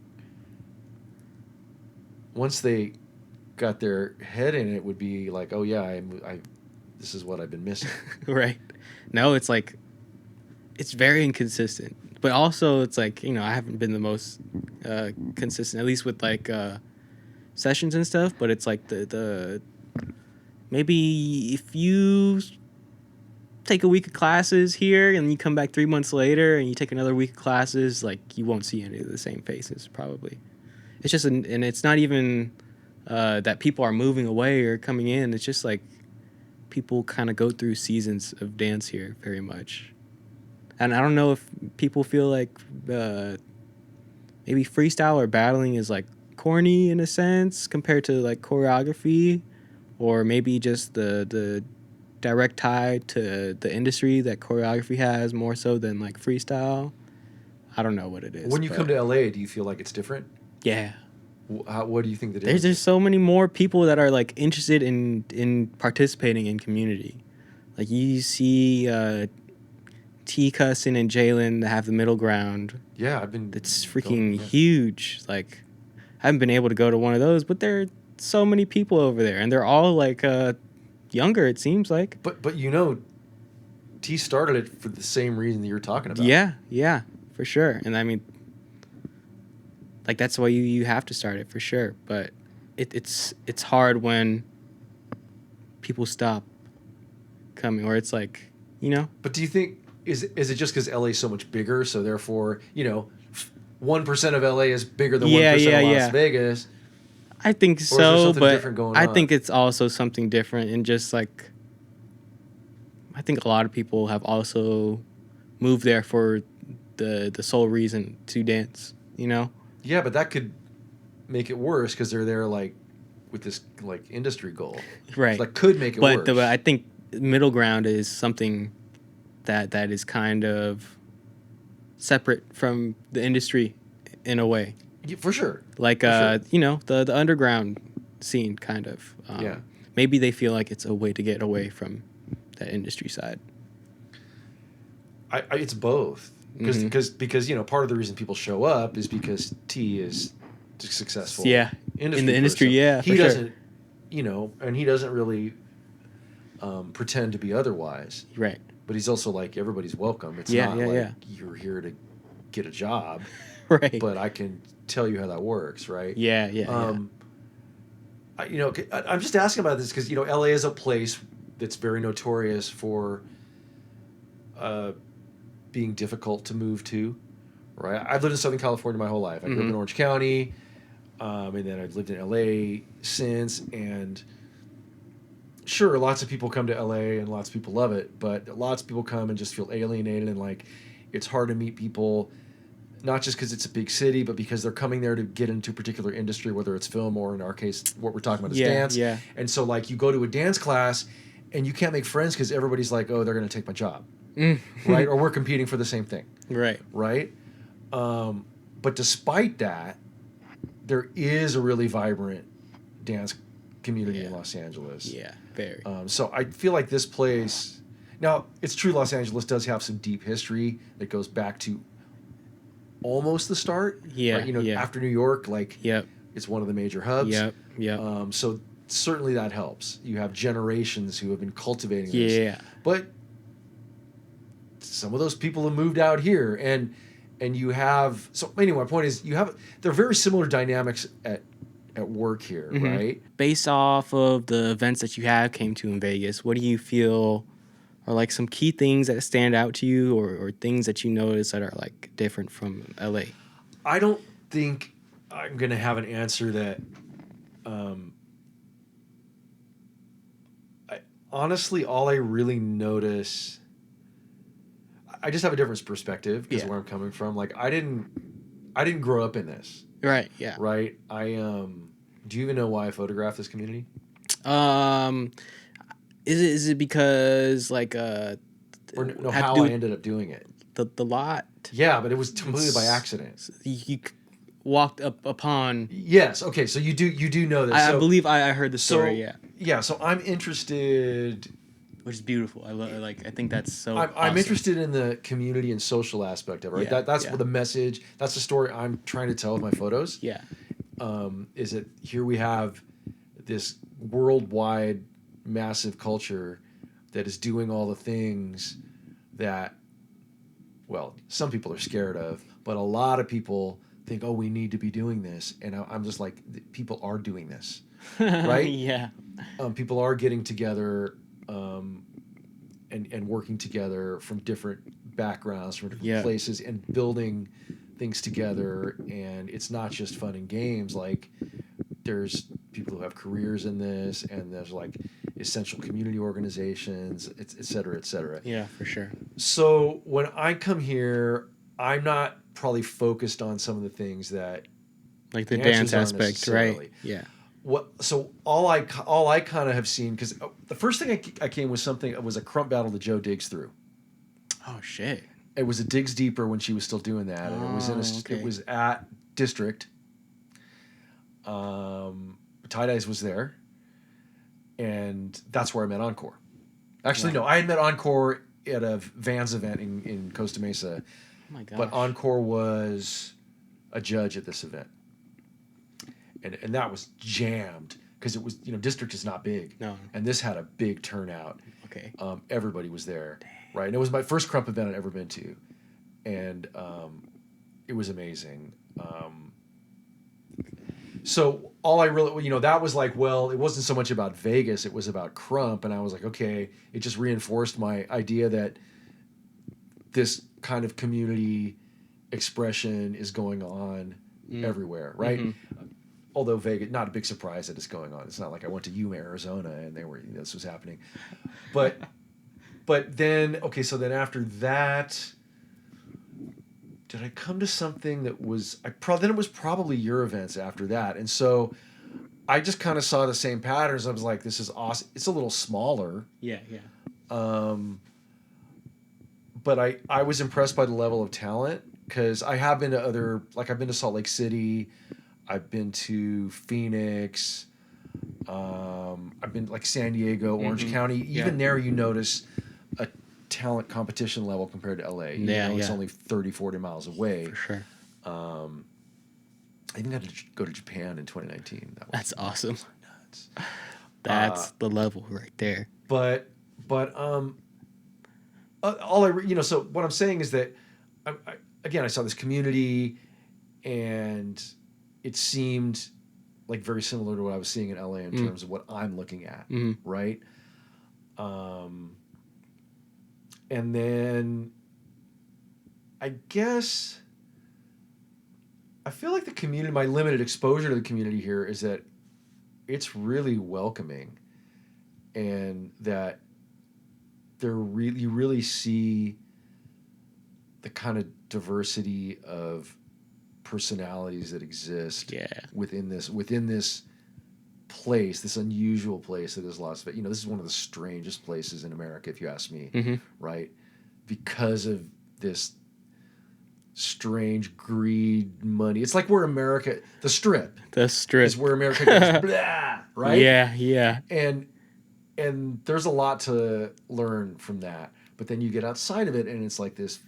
once they got their head in it, would be like, oh yeah, I this is what I've been missing. Right. No, it's like, it's very inconsistent. But also, it's like, I haven't been the most consistent, at least with like sessions and stuff. But it's like the maybe if you take a week of classes here and you come back 3 months later and you take another week of classes, like you won't see any of the same faces probably. It's just and it's not even that people are moving away or coming in. It's just like people kind of go through seasons of dance here very much. And I don't know if people feel like maybe freestyle or battling is like corny in a sense compared to like choreography, or maybe just the direct tie to the industry that choreography has more so than like freestyle. I don't know what it is. When you come to LA, do you feel like it's different? Yeah. What do you think the difference There's is? so many more people that are like interested in participating in community. Like you see T Cussin and Jalen that have the middle ground. Yeah, I've been. It's freaking yeah. huge. Like I haven't been able to go to one of those, but there are so many people over there, and they're all like younger. It seems like. But T started it for the same reason that you're talking about. Yeah, for sure. And I mean, like that's why you have to start it for sure. But it's hard when people stop coming, or it's like, But do you think is it just because LA is so much bigger, so therefore 1% of LA is bigger than 1% of Las Vegas? I think Or is there so, something but different going I on? think it's also something different, and just like I think a lot of people have also moved there for the sole reason to dance. Yeah, but that could make it worse because they're there like with this like industry goal. Right. So that could make it worse. But I think middle ground is something that is kind of separate from the industry in a way. Yeah, for sure. Like For sure. The underground scene kind of. Yeah. Maybe they feel like it's a way to get away from that industry side. It's both. Because part of the reason people show up is because T is successful. Yeah. Industry In the industry, person. yeah. He for doesn't, sure. And he doesn't really pretend to be otherwise. Right. But he's also like, everybody's welcome. It's Yeah, not yeah, like yeah. you're here to get a job, Right. but I can tell you how that works, right? Yeah. I'm just asking about this because LA is a place that's very notorious for being difficult to move to, right? I've lived in Southern California my whole life. I grew up in Orange County, and then I've lived in LA since. And sure, lots of people come to LA and lots of people love it, but lots of people come and just feel alienated, and like it's hard to meet people. Not just because it's a big city, but because they're coming there to get into a particular industry, whether it's film or in our case, what we're talking about is dance. Yeah. And so like you go to a dance class and you can't make friends because everybody's like, oh, they're going to take my job. Right? Or we're competing for the same thing. Right. Right? But despite that, there is a really vibrant dance community in Los Angeles. Yeah, very. So I feel like this place... Now, it's true Los Angeles does have some deep history that goes back to almost the start. Yeah, right? After New York, like Yep. it's one of the major hubs. Yep. So certainly that helps. You have generations who have been cultivating this. Yeah. But some of those people have moved out here, and you have. So anyway, my point is, they're very similar dynamics at work here, right? Based off of the events that you came to in Vegas, what do you feel are like some key things that stand out to you, or things that you notice that are like different from LA? I don't think I'm gonna have an answer that. Honestly, all I really notice, I just have a different perspective because of where I'm coming from. Like I didn't grow up in this. Right. Yeah. Right. Do you even know why I photographed this community? Is it because like or no, how I ended up doing it? The lot? Yeah, but it was completely by accident. walked up upon. Yes. Okay. So you do know this. I So, believe I heard the so story. Yeah, yeah. So I'm interested. which is beautiful. I think that's so. I'm awesome. interested in the community and social aspect of it. Right. Yeah, That's yeah. the message. That's the story I'm trying to tell with my photos. Yeah. Is that here we have this worldwide massive culture that is doing all the things that, well, some people are scared of, but a lot of people think, oh, we need to be doing this. And I'm just like, people are doing this, right? Yeah. People are getting together and working together from different backgrounds, from different places, and building things together. And it's not just fun and games. Like, there's people who have careers in this, and there's like essential community organizations, et cetera, et cetera. Yeah, for sure. So when I come here, I'm not probably focused on some of the things that, like the dance dancers aren't aspect, right? necessarily. Yeah. So all I kind of have seen, because the first thing I came was something, it was a crump battle that Joe digs through. Oh shit. It was a Digs Deeper when she was still doing that, and it was okay. it was at District. Tie Dyes was there, and that's where I met Encore. Actually, no, I had met Encore at a Vans event in Costa Mesa. Oh my gosh. But Encore was a judge at this event, and that was jammed because it was, District is not big. No. And this had a big turnout. Okay. Everybody was there, right? And it was my first Crump event I'd ever been to, and it was amazing. So all I really, that was like, well, it wasn't so much about Vegas, it was about Crump, and I was like, okay, it just reinforced my idea that this kind of community expression is going on everywhere, right? Mm-hmm. Although Vegas, not a big surprise that it's going on. It's not like I went to Yuma, Arizona, and this was happening. But then, okay, so then after that, did I come to something that was, then it was probably your events after that. And so I just kind of saw the same patterns. I was like, this is awesome. It's a little smaller. Yeah. But I was impressed by the level of talent, because I have been to I've been to Salt Lake City, I've been to Phoenix, I've been like San Diego, Orange County. Even there you notice a talent competition level compared to LA. It's only 30, 40 miles away. For sure. I even got to go to Japan in 2019. That's awesome. Nuts. That's the level right there. But so what I'm saying is that I saw this community, and it seemed like very similar to what I was seeing in LA in terms of what I'm looking at, right? And then I guess I feel like the community, my limited exposure to the community here, is that it's really welcoming, and that you really see the kind of diversity of personalities that exist within this place, this unusual place that is Las Vegas. This is one of the strangest places in America, if you ask me, right? Because of this strange greed, money. It's like where America, the strip is where America goes, blah, right? Yeah. And there's a lot to learn from that. But then you get outside of it, and it's like this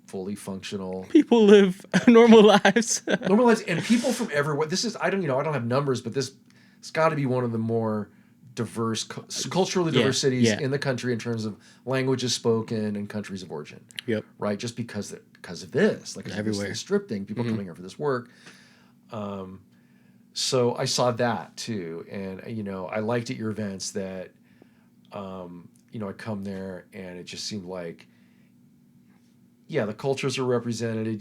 fully functional. People live normal lives. And people from everywhere. This is, I don't have numbers, but it's got to be one of the more diverse, culturally diverse cities in the country in terms of languages spoken and countries of origin. Yep. Right? Just because of this, like everywhere, this strip thing, people coming here for this work. So I saw that too, and I liked at your events that, I come there and it just seemed like, the cultures are represented.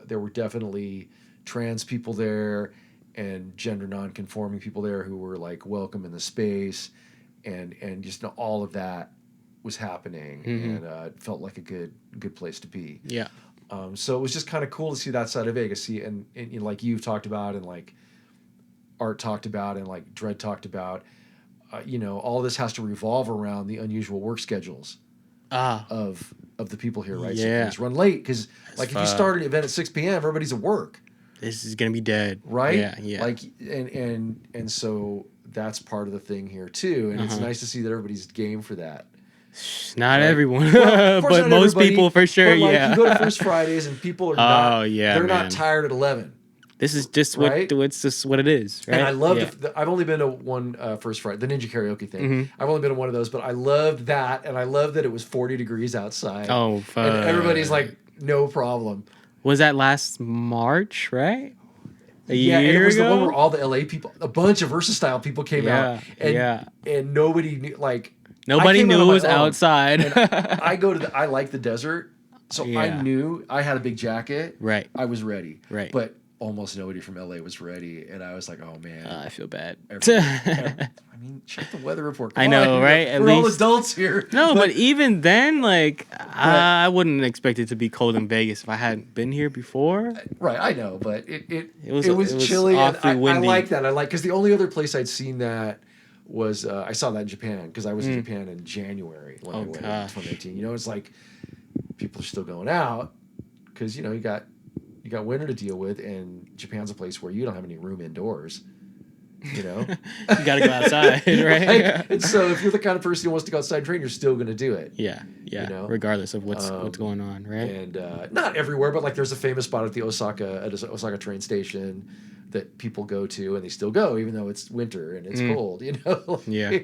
There were definitely trans people there and gender non-conforming people there who were like welcome in the space, and just all of that was happening, and it felt like a good place to be. Yeah. So it was just kind of cool to see that side of Vegas. And like you've talked about, and like Art talked about, and like Dredd talked about, all this has to revolve around the unusual work schedules of the people here, right? Yeah. So things run late because, like, if you start an event at 6 p.m., everybody's at work. this is gonna be dead. right? Yeah, yeah. Like, and so that's part of the thing here too, and it's nice to see that everybody's game for that. Not Right? everyone, Well, of course but not most everybody, people for sure. But like, Yeah. you go to First Fridays and people are not. Oh, yeah, they're man. not tired at 11. This is just Right? what's just what it is, right? And I love yeah. I've only been to one First Friday, the Ninja Karaoke thing. Mm-hmm. I've only been to one of those, but I loved that, and I loved that it was 40 degrees outside. Oh, fuck. And everybody's like, no problem. Was that last March, right? A Yeah, year and it was ago? the one where all the LA people, a bunch of Versatile people came out, and nobody knew, like, Nobody knew it was outside. And I like the desert, so I knew I had a big jacket. Right. I was ready. Right. But almost nobody from LA was ready, and I was like, oh man. I feel bad. I mean, check the weather report. Come I know, on. right? At We're all least- adults here. No, but even then, like, I wouldn't expect it to be cold in Vegas if I hadn't been here before. Right, I know, but it was chilly. And awfully I windy. like that. Because the only other place I'd seen that was I saw that in Japan, because I was in Japan in January when I went in gosh. 2018. You know, it's like people are still going out because you got winter to deal with, and Japan's a place where you don't have any room indoors. You know, You gotta go outside, right? Like, and so if you're the kind of person who wants to go outside and train, you're still going to do it. Yeah, You know? regardless of what's going on, right? And not everywhere, but like there's a famous spot at the Osaka train station that people go to, and they still go even though it's winter and it's cold. You know, Yeah.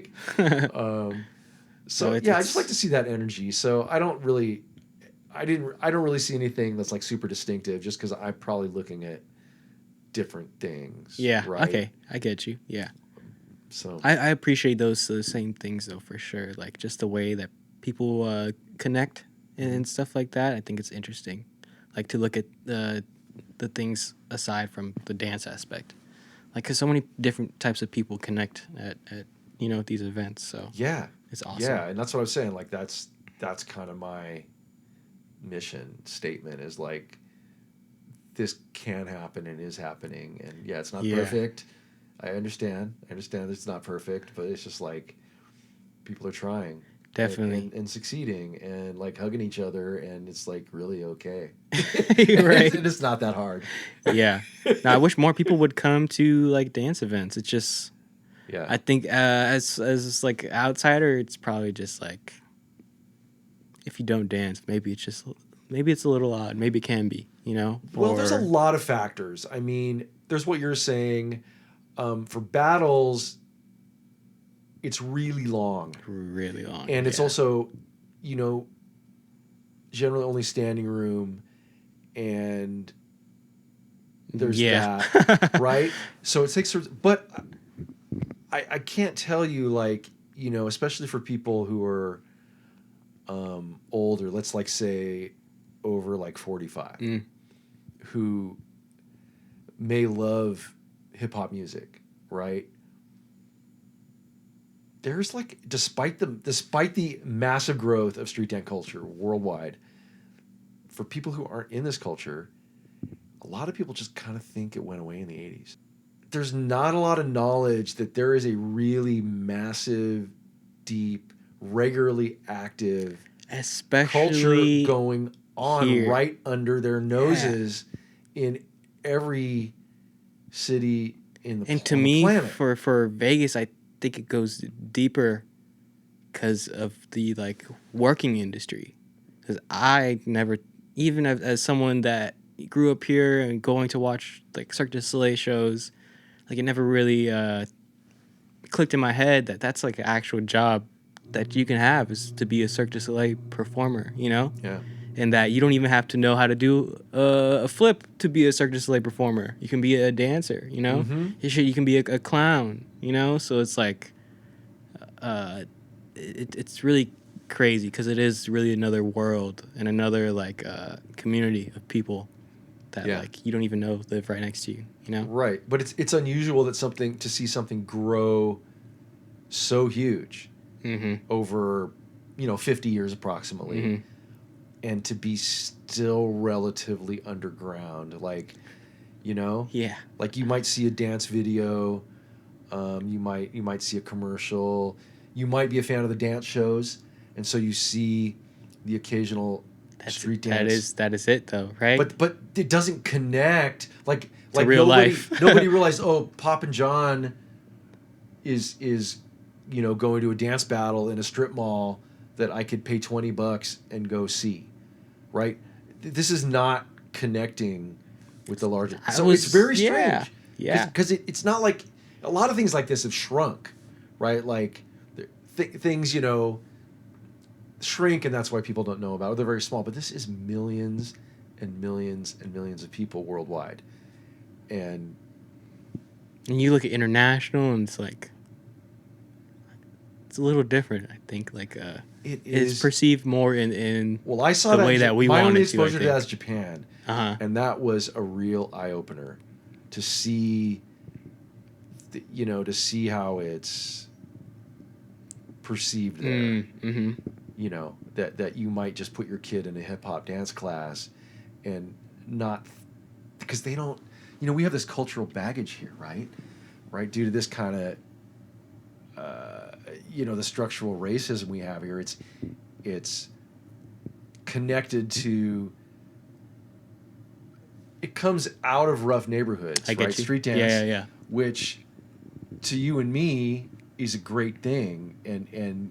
So I just like to see that energy. So I don't really see anything that's like super distinctive, just because I'm probably looking at different things. Yeah. Right? Okay, I get you. Yeah. So I appreciate those same things though, for sure. Like just the way that people connect and stuff like that. I think it's interesting, like to look at the things aside from the dance aspect, like because so many different types of people connect at these events. So yeah, it's awesome. yeah, and that's what I was saying. Like that's kind of my mission statement, is like this can happen and is happening, and yeah, it's not perfect. I understand that it's not perfect, but it's just like people are trying. Definitely. And succeeding and like hugging each other, and it's like really okay. Right. And it's not that hard. Yeah. Now, I wish more people would come to like dance events. It's just, Yeah. I think as like outsider, it's probably just like, if you don't dance, maybe it's a little odd. Maybe it can be, Well, there's a lot of factors. I mean, there's what you're saying. For battles, it's really long. Really long. And it's also, generally only standing room, and there's that, right? So it takes, but I can't tell you, like, especially for people who are older, let's like say over like 45, who may love hip hop music, right? There's like, despite the massive growth of street dance culture worldwide, for people who aren't in this culture, a lot of people just kind of think it went away in the 80s. There's not a lot of knowledge that there is a really massive, deep, regularly active culture going on here. right under their noses in every city in the, and to on the me, planet. for Vegas, I think it goes deeper because of the like working industry. Because I never, even as someone that grew up here and going to watch like Cirque du Soleil shows, like it never really clicked in my head that that's like an actual job that you can have, is to be a Cirque du Soleil performer, Yeah. and that you don't even have to know how to do a flip to be a Cirque du Soleil performer. You can be a dancer, You can be a clown, So it's like, it's really crazy because it is really another world and another like community of people that like you don't even know live right next to you, Right, but it's unusual that to see something grow so huge over 50 years approximately. And to be still relatively underground, like, Yeah. like you might see a dance video, you might see a commercial, you might be a fan of the dance shows, and so you see the occasional street dance. That is it though, right? But it doesn't connect like real nobody life. nobody realized, oh, Pop and John is going to a dance battle in a strip mall that I could pay $20 and go see, right? This is not connecting with the larger. So it's very strange. Yeah. Because it's not like a lot of things like this have shrunk, right? Like things shrink, and that's why people don't know about it. They're very small, but this is millions and millions and millions of people worldwide, and you look at international, and it's like it's a little different. I think it's perceived more in well, I saw the way that we my wanted only to. exposure to that is Japan, and that was a real eye opener to see, to see how it's perceived there. That you might just put your kid in a hip hop dance class, and not because they don't. We have this cultural baggage here, right? Due to this kind of. The structural racism we have here, it's connected to. It comes out of rough neighborhoods, right? Street dance, yeah. Which, to you and me, is a great thing, and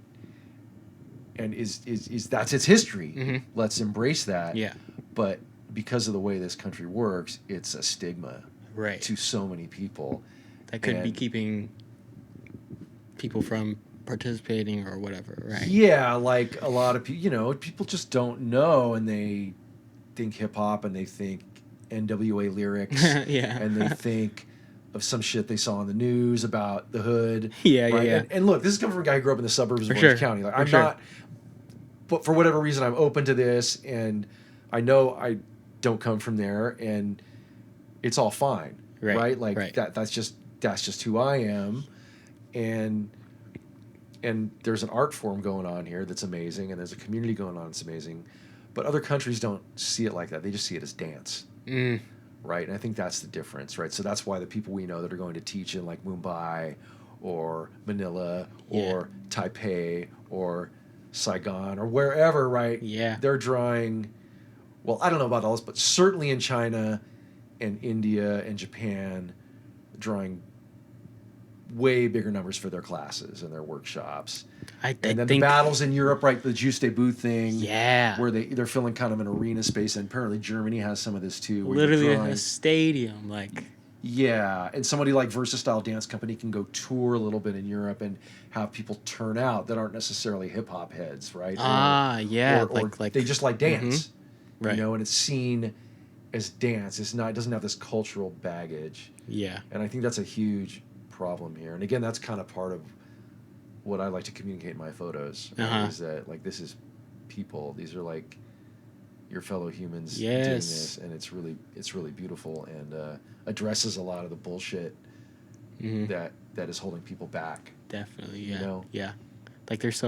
is that's its history. Mm-hmm. Let's embrace that. Yeah. But because of the way this country works, it's a stigma, right, to so many people. That could be keeping people from participating or whatever, right? Yeah, like a lot of people, people just don't know, and they think hip hop, and they think NWA lyrics, yeah, and they think of some shit they saw on the news about the hood. Yeah, right? yeah. And look, this is coming from a guy who grew up in the suburbs of Orange County. Like, I'm not, but for whatever reason, I'm open to this, and I know I don't come from there, and it's all fine, right? Like that's just who I am, and there's an art form going on here that's amazing, and there's a community going on that's amazing, but other countries don't see it like that. They just see it as dance. Right, and I think that's the difference, right? So that's why the people we know that are going to teach in like Mumbai or Manila or Taipei or Saigon or wherever, right? Yeah. They're drawing, well, I don't know about all this, but certainly in China and India and Japan, drawing way bigger numbers for their classes and their workshops. And then the battles in Europe, right? The Juste Booth thing. Yeah. Where they're filling kind of an arena space. And apparently Germany has some of this too. Literally in a stadium. Yeah. And somebody like Versatile Dance Company can go tour a little bit in Europe and have people turn out that aren't necessarily hip hop heads, right? Yeah. Or they just like dance. Mm-hmm. Right. And it's seen as dance. It doesn't have this cultural baggage. Yeah. And I think that's a huge problem here. And again, that's kind of part of what I like to communicate in my photos, right? Is that like this is people. These are like your fellow humans doing this, and it's really beautiful, and addresses a lot of the bullshit that is holding people back. Definitely, yeah. Yeah. Like there's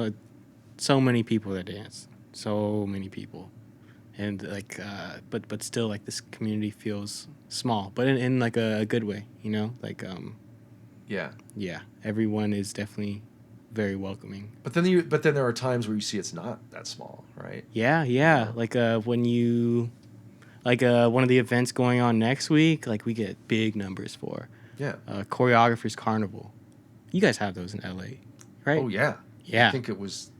so many people that dance, so many people, and like but still like this community feels small, but in like a good way, like yeah, everyone is definitely very welcoming. But then there are times where you see it's not that small, right? Yeah. Like when you one of the events going on next week, like we get big numbers for. Yeah. Choreographers Carnival. You guys have those in LA, right? Oh yeah. Yeah. I think it was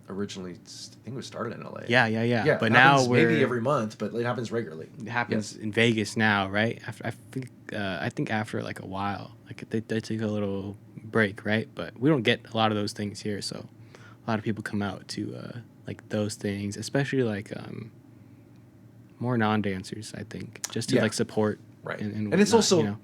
originally it was started in LA. Yeah. But now maybe every month, but it happens regularly. It happens in Vegas now, right? I think after like a while, like they take a little break, right? But we don't get a lot of those things here, so a lot of people come out to like those things, especially like more non-dancers, I think, just to like support, right? And it's also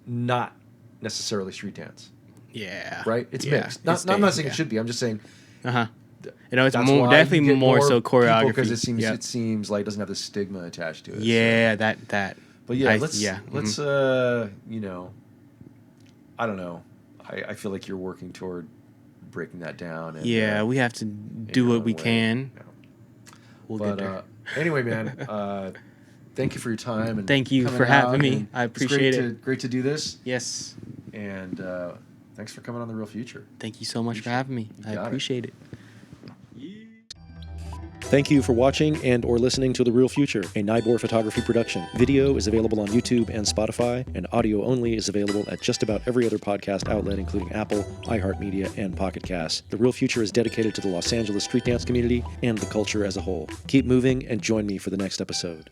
not necessarily street dance. Yeah. Right? It's mixed. I'm not saying it should be. I'm just saying. It's definitely more so choreography because it seems like it doesn't have the stigma attached to it. Yeah, so. that. But yeah, let's I don't know. I feel like you're working toward breaking that down. And, we have to do what we can. Yeah. We'll get there. Anyway, man, thank you for your time. And thank you for having me. I appreciate it. Great to do this. Yes. And thanks for coming on The Real Future. Thank you so much for having me. I appreciate it. Thank you for watching and or listening to The Real Future, a Nyboer photography production. Video is available on YouTube and Spotify, and audio only is available at just about every other podcast outlet, including Apple, iHeartMedia, and Pocket Cast. The Real Future is dedicated to the Los Angeles street dance community and the culture as a whole. Keep moving and join me for the next episode.